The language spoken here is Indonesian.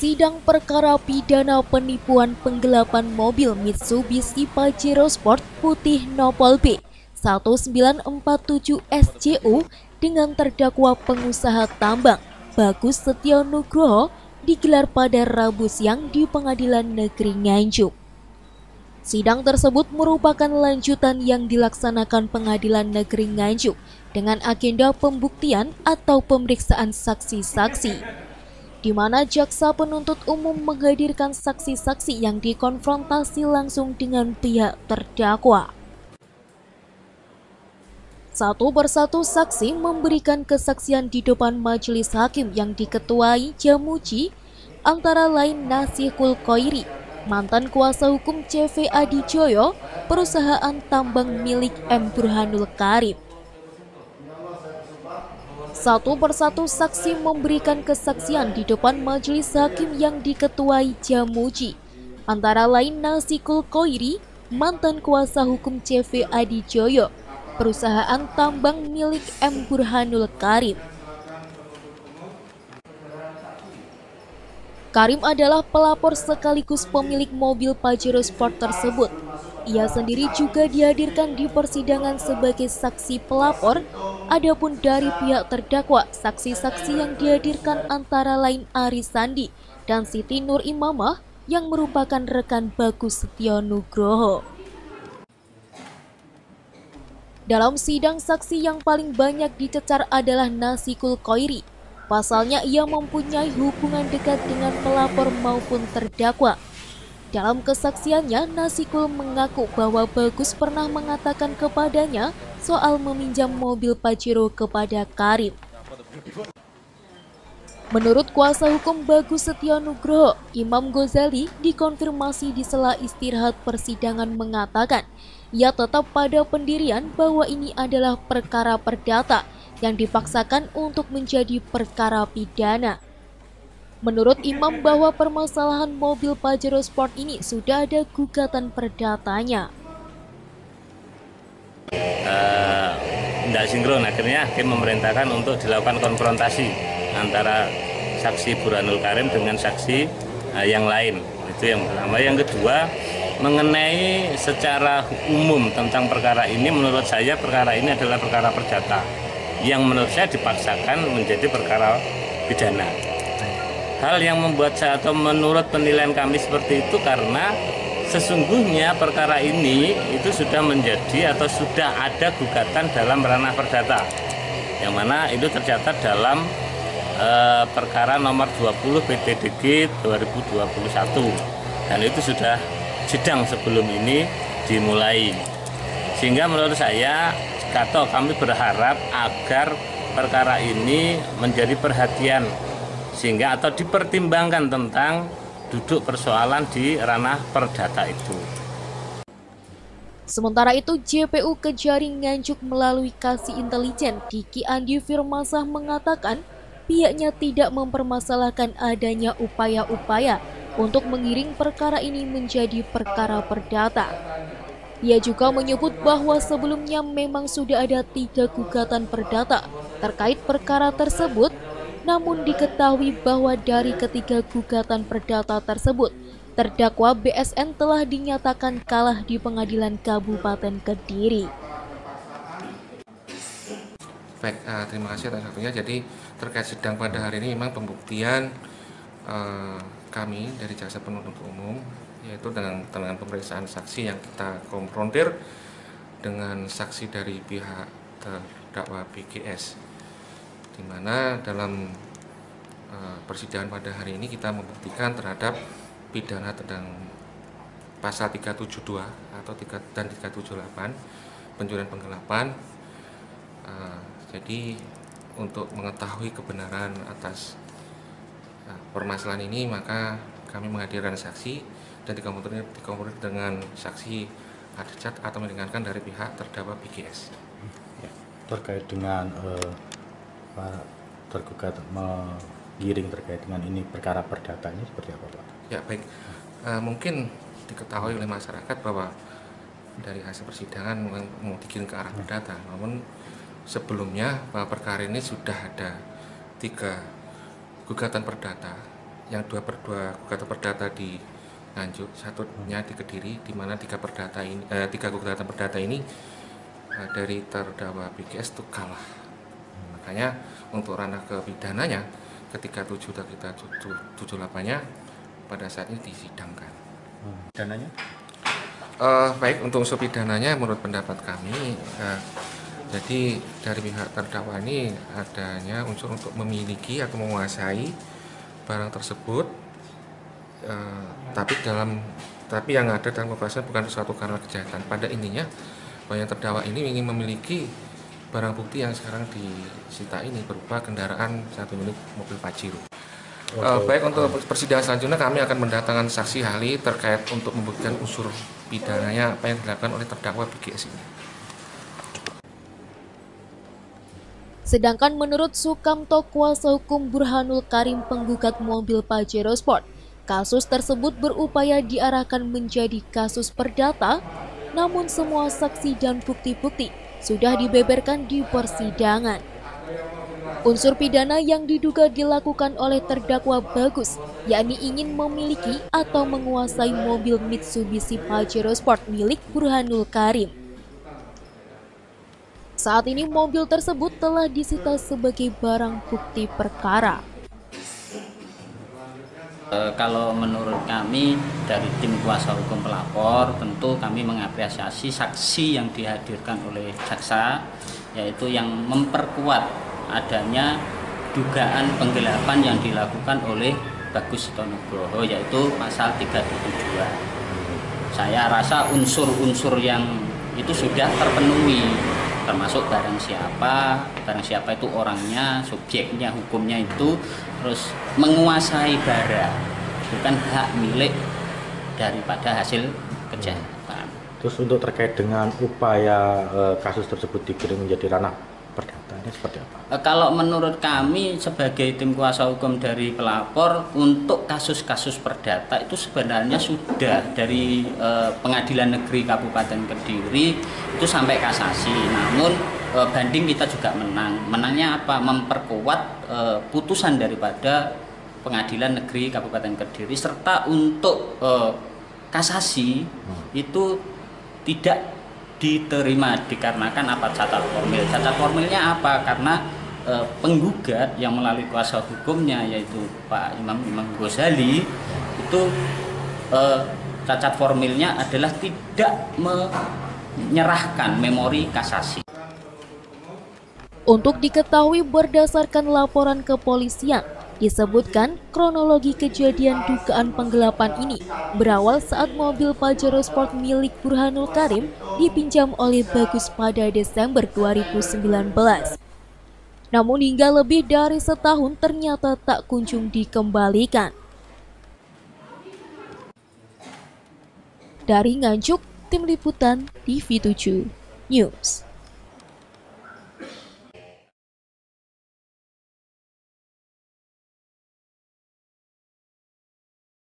Sidang perkara pidana penipuan penggelapan mobil Mitsubishi Pajero Sport putih Nopol B 1947 SJU dengan terdakwa pengusaha tambang Bagus Setio Nugroho digelar pada Rabu siang di Pengadilan Negeri Nganjuk. Sidang tersebut merupakan lanjutan yang dilaksanakan Pengadilan Negeri Nganjuk dengan agenda pembuktian atau pemeriksaan saksi-saksi, di mana jaksa penuntut umum menghadirkan saksi-saksi yang dikonfrontasi langsung dengan pihak terdakwa. Satu persatu saksi memberikan kesaksian di depan majelis hakim yang diketuai Jamuji, antara lain Nasihul Khoiri, mantan kuasa hukum CV Adijoyo, perusahaan tambang milik M. Burhanul Karim. Satu persatu saksi memberikan kesaksian di depan majelis hakim yang diketuai Jamuji, antara lain Nasihul Khoiri, mantan kuasa hukum CV Adijoyo, perusahaan tambang milik M. Burhanul Karim. Karim adalah pelapor sekaligus pemilik mobil Pajero Sport tersebut. Ia sendiri juga dihadirkan di persidangan sebagai saksi pelapor. Adapun dari pihak terdakwa, saksi-saksi yang dihadirkan antara lain Aris Sandi dan Siti Nur Imamah yang merupakan rekan Bagus Setio Nugroho. Dalam sidang, saksi yang paling banyak dicecar adalah Nasihul Khoiri. Pasalnya ia mempunyai hubungan dekat dengan pelapor maupun terdakwa. Dalam kesaksiannya, Nasihul mengaku bahwa Bagus pernah mengatakan kepadanya soal meminjam mobil Pajero kepada Karim. Menurut kuasa hukum Bagus Setio Nugroho, Imam Ghazali dikonfirmasi di sela istirahat persidangan mengatakan ia tetap pada pendirian bahwa ini adalah perkara perdata yang dipaksakan untuk menjadi perkara pidana. Menurut Imam bahwa permasalahan mobil Pajero Sport ini sudah ada gugatan perdatanya. Tidak sinkron, akhirnya hakim memerintahkan untuk dilakukan konfrontasi antara saksi Burhanul Karim dengan saksi yang lain. Itu yang pertama. Yang kedua, mengenai secara umum tentang perkara ini, menurut saya perkara ini adalah perkara perdata yang menurut saya dipaksakan menjadi perkara pidana. Hal yang membuat saya atau menurut penilaian kami seperti itu karena sesungguhnya perkara ini itu sudah menjadi atau sudah ada gugatan dalam ranah perdata, yang mana itu tercatat dalam perkara nomor 20 PTDG 2021, dan itu sudah sidang sebelum ini dimulai. Sehingga menurut saya atau kami berharap agar perkara ini menjadi perhatian sehingga atau dipertimbangkan tentang duduk persoalan di ranah perdata itu. Sementara itu, JPU Kejari Nganjuk melalui Kasih Intelijen Diki Andi Firmasah mengatakan pihaknya tidak mempermasalahkan adanya upaya-upaya untuk mengiring perkara ini menjadi perkara perdata. Ia juga menyebut bahwa sebelumnya memang sudah ada 3 gugatan perdata terkait perkara tersebut, namun diketahui bahwa dari ketiga gugatan perdata tersebut, terdakwa BSN telah dinyatakan kalah di Pengadilan Kabupaten Kediri. Baik, terima kasih atas waktunya. Jadi terkait sidang pada hari ini memang pembuktian kami dari jaksa penuntut umum, yaitu dengan pemeriksaan saksi yang kita konfrontir dengan saksi dari pihak terdakwa BGS, di mana dalam persidangan pada hari ini kita membuktikan terhadap pidana tentang pasal 372 atau 378 pencurian penggelapan. Jadi untuk mengetahui kebenaran atas permasalahan ini, maka kami menghadirkan saksi dan dikomputasi dengan saksi Adcat atau meringankan dari pihak terdakwa BGS. Ya, terkait dengan tergugat menggiring terkait dengan ini perkara perdata ini seperti apa, Pak? Ya baik, mungkin diketahui oleh masyarakat bahwa dari hasil persidangan mau digiring ke arah perdata, namun sebelumnya bahwa perkara ini sudah ada 3 gugatan perdata yang 2/2 gugatan perdata di Nganjuk, satunya di Kediri, di mana 3 gugatan perdata ini dari terdakwa BGS itu kalah. Makanya untuk ranah ke pidananya ketika 78-nya pada saat ini disidangkan. Dananya? Baik, untuk unsur pidananya menurut pendapat kami, jadi dari pihak terdakwa ini adanya unsur untuk memiliki atau menguasai barang tersebut, tapi yang ada dalam pembahasan bukan suatu karena kejahatan. Pada intinya bahwa yang terdakwa ini ingin memiliki barang bukti yang sekarang disita ini berupa kendaraan 1 unit mobil Pajero. Baik, untuk persidangan selanjutnya kami akan mendatangkan saksi ahli terkait untuk membuktikan unsur pidananya apa yang dilakukan oleh terdakwa BGS ini. Sedangkan menurut Sukamto, kuasa hukum Burhanul Karim penggugat mobil Pajero Sport, kasus tersebut berupaya diarahkan menjadi kasus perdata, namun semua saksi dan bukti-bukti sudah dibeberkan di persidangan. Unsur pidana yang diduga dilakukan oleh terdakwa Bagus, yakni ingin memiliki atau menguasai mobil Mitsubishi Pajero Sport milik Burhanul Karim. Saat ini mobil tersebut telah disita sebagai barang bukti perkara. Kalau menurut kami dari tim kuasa hukum pelapor, tentu kami mengapresiasi saksi yang dihadirkan oleh jaksa, yaitu yang memperkuat adanya dugaan penggelapan yang dilakukan oleh Bagus Sito Nugroho, yaitu pasal 372. Saya rasa unsur-unsur yang itu sudah terpenuhi, termasuk barang siapa itu orangnya, subjeknya, hukumnya itu, terus menguasai barang, bukan hak milik daripada hasil kejahatan. Terus untuk terkait dengan upaya kasus tersebut digiring menjadi ranah perdata, ini seperti apa? Kalau menurut kami sebagai tim kuasa hukum dari pelapor, untuk kasus-kasus perdata itu sebenarnya sudah dari Pengadilan Negeri Kabupaten Kediri itu sampai kasasi. Namun banding kita juga menang. Menangnya apa? Memperkuat putusan daripada Pengadilan Negeri Kabupaten Kediri, serta untuk kasasi itu tidak diterima dikarenakan apa? Cacat formil. Cacat formilnya apa? Karena penggugat yang melalui kuasa hukumnya, yaitu Pak Imam Ghazali, itu cacat formilnya adalah tidak menyerahkan memori kasasi. Untuk diketahui berdasarkan laporan kepolisian, disebutkan kronologi kejadian dugaan penggelapan ini berawal saat mobil Pajero Sport milik Burhanul Karim dipinjam oleh Bagus pada Desember 2019. Namun hingga lebih dari setahun ternyata tak kunjung dikembalikan. Dari Nganjuk, Tim Liputan TV7 News.